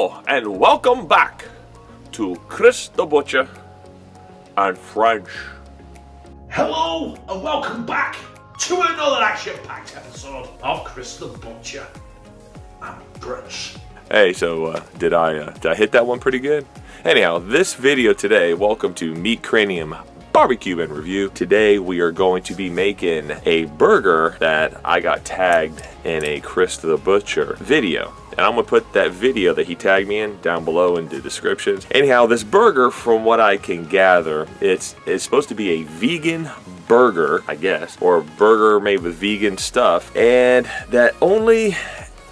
Hello and welcome back to Chris the Butcher and French. Hello and welcome back to another action-packed episode of Chris the Butcher and French. Hey, so did I hit that one pretty good? Anyhow, this video today, welcome to Meat Cranium Barbecue and Review. Today we are going to be making a burger that I got tagged in a Chris the Butcher video. And I'm gonna put that video that he tagged me in down below in the descriptions. Anyhow, this burger, from what I can gather, it's supposed to be a vegan burger, I guess, or a burger made with vegan stuff, and that only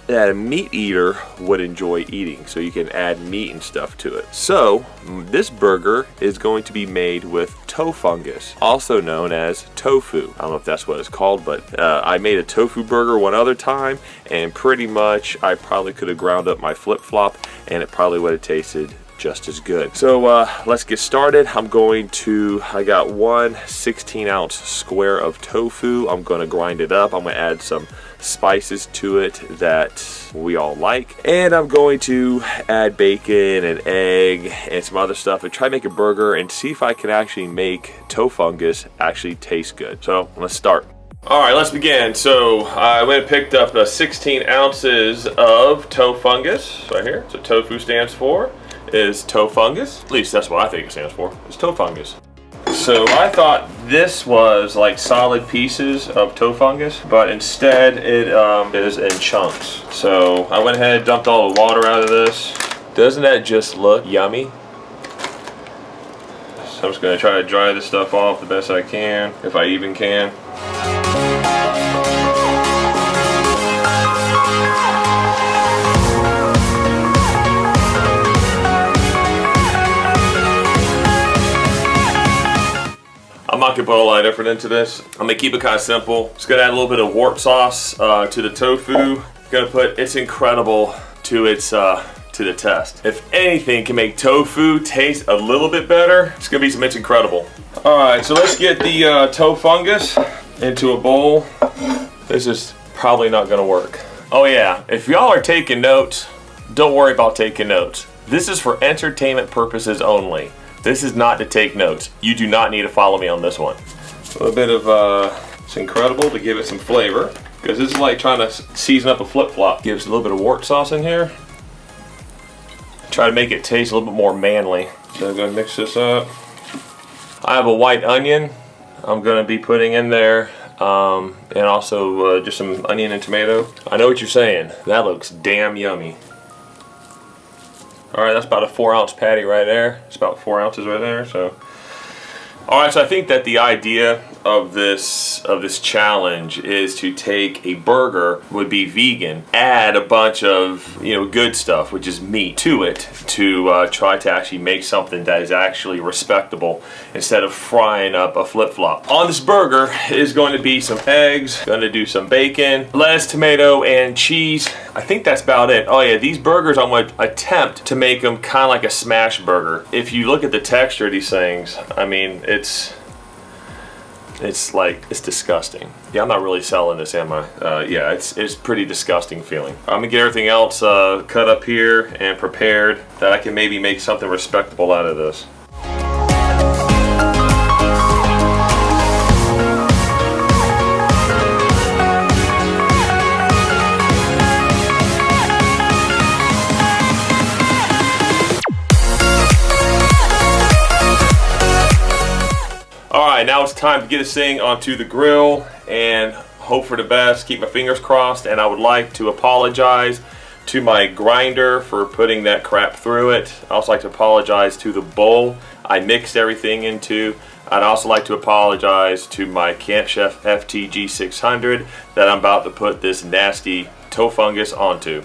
that a meat eater would enjoy eating, so you can add meat and stuff to it. So this burger is going to be made with tofungus, also known as tofu. I don't know if that's what it's called, but I made a tofu burger one other time, and pretty much I probably could have ground up my flip-flop and it probably would have tasted just as good. So let's get started. I got one 16-ounce square of tofu. I'm gonna grind it up. I'm gonna add some spices to it that we all like, and I'm going to add bacon and egg and some other stuff and try to make a burger and see if I can actually make tofungus actually taste good. So let's start. All right, let's begin. So I went and picked up 16 ounces of tofungus right here. So tofu stands for is tofungus. At least that's what I think it stands for. It's tofungus. So I thought this was like solid pieces of tofungus, but instead it is in chunks. So I went ahead and dumped all the water out of this. Doesn't that just look yummy? So I'm just gonna try to dry this stuff off the best I can, if I even can. I'm not gonna put a lot of effort into this. I'm gonna keep it kind of simple. Just gonna add a little bit of wort sauce to the tofu. Gonna put It's Incredible to its to the test. If anything can make tofu taste a little bit better, it's gonna be some It's Incredible. All right, so let's get the tofungus into a bowl. This is probably not gonna work. Oh yeah, if y'all are taking notes, don't worry about taking notes. This is for entertainment purposes only. This is not to take notes. You do not need to follow me on this one. A little bit of It's Incredible to give it some flavor, because this is like trying to season up a flip-flop. Gives a little bit of wort sauce in here. Try to make it taste a little bit more manly. So I'm gonna mix this up. I have a white onion I'm gonna be putting in there, and also just some onion and tomato. I know what you're saying. That looks damn yummy. All right, that's about a 4-ounce patty right there. It's about 4 ounces right there. So, all right. So I think that the idea of this challenge is to take a burger, would be vegan, add a bunch of good stuff, which is meat, to it to try to actually make something that is actually respectable instead of frying up a flip-flop. On this burger is going to be some eggs, going to do some bacon, lettuce, tomato, and cheese. I think that's about it. Oh yeah, these burgers I'm going to attempt to make them kind of like a smash burger. If you look at the texture of these things, I mean, it's disgusting. Yeah, I'm not really selling this, am I? Yeah, it's pretty disgusting feeling. I'm gonna get everything else cut up here and prepared that I can maybe make something respectable out of this. Alright, now it's time to get this thing onto the grill and hope for the best, keep my fingers crossed, and I would like to apologize to my grinder for putting that crap through it. I'd also like to apologize to the bowl I mixed everything into. I'd also like to apologize to my Camp Chef FTG 600 that I'm about to put this nasty tofungus onto.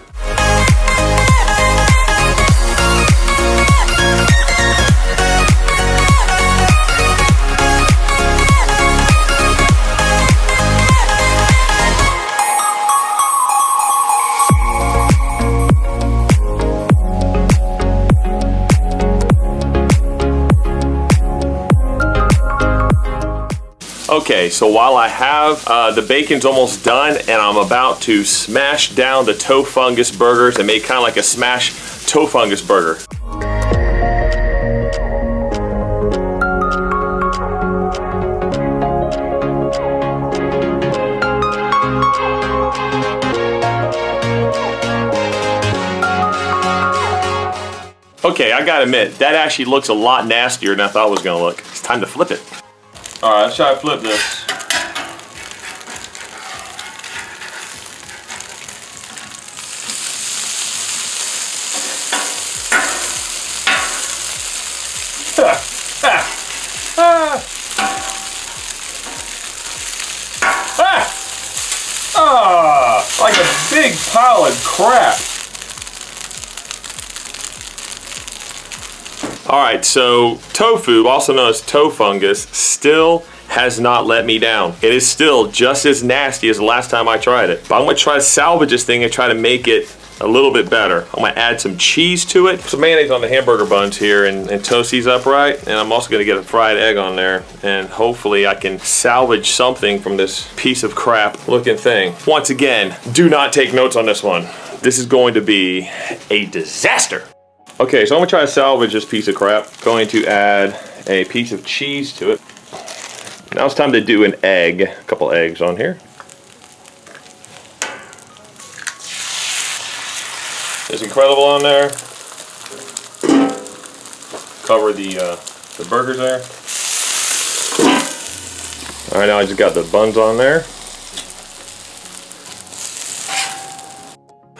Okay, so while I have the bacon's almost done and I'm about to smash down the TOFUngus burgers and make kind of like a smash TOFUngus burger. Okay, I gotta admit, that actually looks a lot nastier than I thought it was gonna look. It's time to flip it. All right, let's try to flip this. Like a big pile of crap. Alright, so tofu, also known as TOFUngus, still has not let me down. It is still just as nasty as the last time I tried it. But I'm going to try to salvage this thing and try to make it a little bit better. I'm going to add some cheese to it, some mayonnaise on the hamburger buns here, and toast these up right. And I'm also going to get a fried egg on there. And hopefully I can salvage something from this piece of crap looking thing. Once again, do not take notes on this one. This is going to be a disaster. Okay, so I'm gonna try to salvage this piece of crap. Going to add a piece of cheese to it. Now it's time to do an egg. A couple eggs on here. There's Incredible on there. Cover the burgers there. All right, now I just got the buns on there.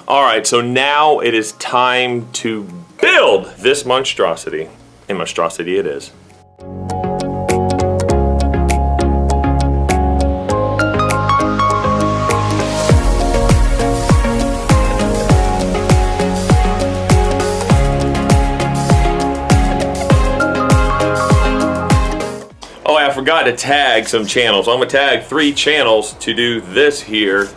All right, so now it is time to build this monstrosity. And monstrosity it is. Oh, I forgot to tag some channels. I'm gonna tag 3 channels to do this here,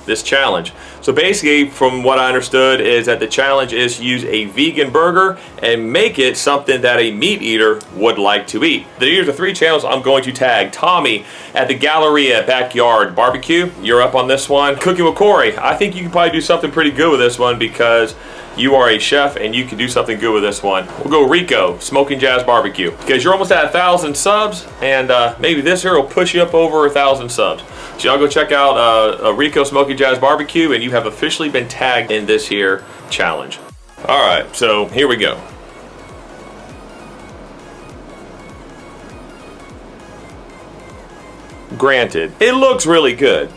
this challenge. So basically, from what I understood, is that the challenge is to use a vegan burger and make it something that a meat eater would like to eat. Here's the 3 channels I'm going to tag. Tommy at the Galleria Backyard Barbecue, you're up on this one. Cooking with Corey, I think you can probably do something pretty good with this one because you are a chef and you can do something good with this one. We'll go Rico, Smoking Jazz Barbecue, because you're almost at 1,000 subs, and maybe this here will push you up over 1,000 subs. So y'all go check out Rico Smoking Jazz Barbecue, and you have officially been tagged in this here challenge. All right, so here we go. Granted, it looks really good.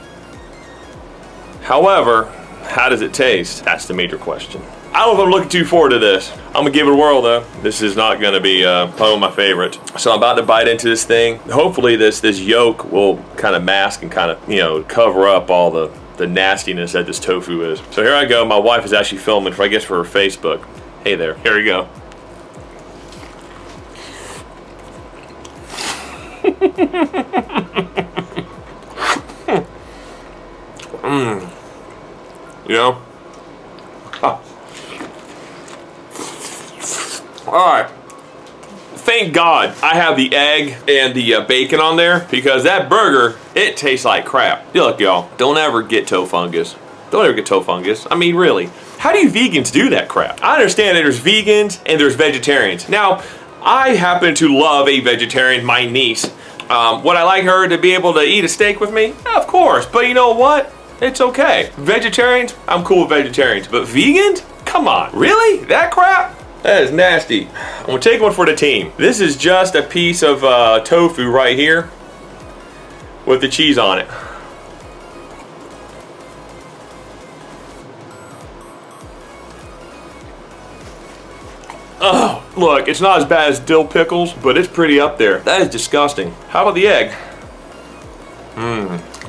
However, how does it taste? That's the major question. I don't know if I'm looking too forward to this. I'm gonna give it a whirl though. This is not gonna be probably one of my favorites. So I'm about to bite into this thing. Hopefully this yolk will kind of mask and kind of, you know, cover up all the nastiness that this tofu is. So here I go. My wife is actually filming for, I guess, for her Facebook. Hey there, here we go. You know? Alright. Thank God I have the egg and the bacon on there, because that burger, it tastes like crap. Look, y'all, don't ever get TOFUngus. Don't ever get TOFUngus. I mean, really. How do you vegans do that crap? I understand that there's vegans and there's vegetarians. Now, I happen to love a vegetarian, my niece. Would I like her to be able to eat a steak with me? Of course, but you know what? It's okay. Vegetarians, I'm cool with vegetarians, but vegans? Come on, really? That crap? That is nasty. I'm gonna take one for the team. This is just a piece of tofu right here with the cheese on it. Oh, look, it's not as bad as dill pickles, but it's pretty up there. That is disgusting. How about the egg?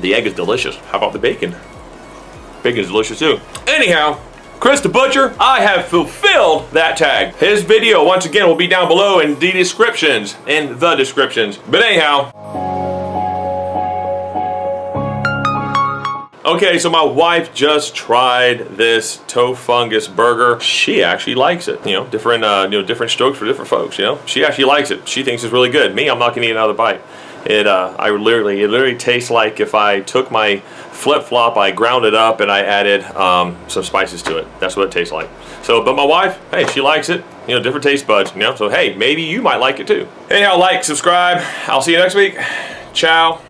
The egg is delicious. How about the bacon? Bacon is delicious too. Anyhow, Chris the Butcher, I have fulfilled that tag. His video, once again, will be down below in the descriptions. But anyhow. Okay, so my wife just tried this TOFUngus burger. She actually likes it. You know, different strokes for different folks, you know. She actually likes it. She thinks it's really good. Me, I'm not gonna eat another bite. It literally tastes like if I took my flip-flop, I ground it up, and I added some spices to it. That's what it tastes like. So, but my wife, hey, she likes it. You know, different taste buds, you know. So, hey, maybe you might like it too. Anyhow, like, subscribe. I'll see you next week. Ciao.